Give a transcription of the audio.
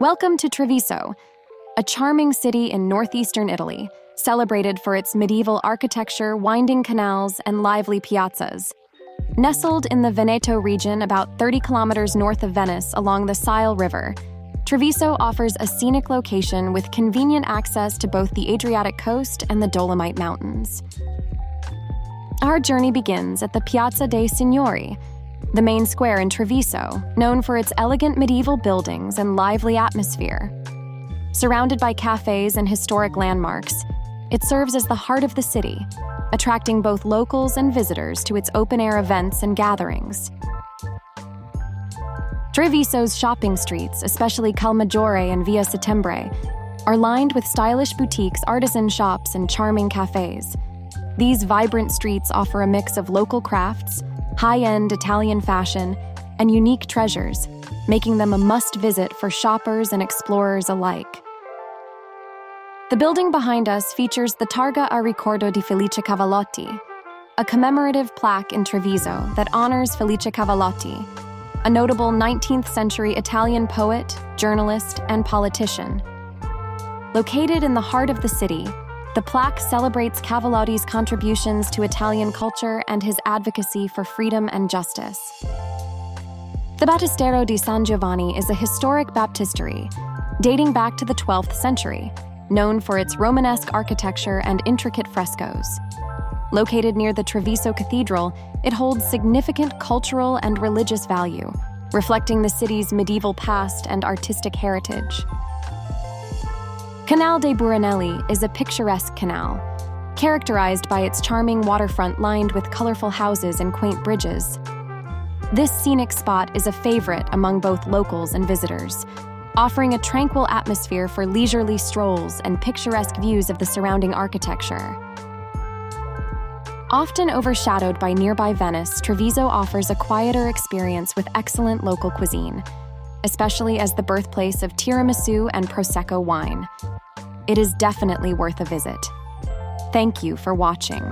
Welcome to Treviso, a charming city in northeastern Italy, celebrated for its medieval architecture, winding canals, and lively piazzas. Nestled in the Veneto region about 30 kilometers north of Venice along the Sile River, Treviso offers a scenic location with convenient access to both the Adriatic coast and the Dolomite Mountains. Our journey begins at the Piazza dei Signori, the main square in Treviso, known for its elegant medieval buildings and lively atmosphere. Surrounded by cafes and historic landmarks, it serves as the heart of the city, attracting both locals and visitors to its open-air events and gatherings. Treviso's shopping streets, especially Calmaggiore and Via Settembre, are lined with stylish boutiques, artisan shops, and charming cafes. These vibrant streets offer a mix of local crafts, high-end Italian fashion, and unique treasures, making them a must-visit for shoppers and explorers alike. The building behind us features the Targa a ricordo di Felice Cavallotti, a commemorative plaque in Treviso that honors Felice Cavallotti, a notable 19th-century Italian poet, journalist, and politician. Located in the heart of the city, the plaque celebrates Cavallotti's contributions to Italian culture and his advocacy for freedom and justice. The Battistero di San Giovanni is a historic baptistery dating back to the 12th century, known for its Romanesque architecture and intricate frescoes. Located near the Treviso Cathedral, it holds significant cultural and religious value, reflecting the city's medieval past and artistic heritage. Canale dei Buranelli is a picturesque canal, characterized by its charming waterfront lined with colorful houses and quaint bridges. This scenic spot is a favorite among both locals and visitors, offering a tranquil atmosphere for leisurely strolls and picturesque views of the surrounding architecture. Often overshadowed by nearby Venice, Treviso offers a quieter experience with excellent local cuisine, especially as the birthplace of tiramisu and Prosecco wine. It is definitely worth a visit. Thank you for watching.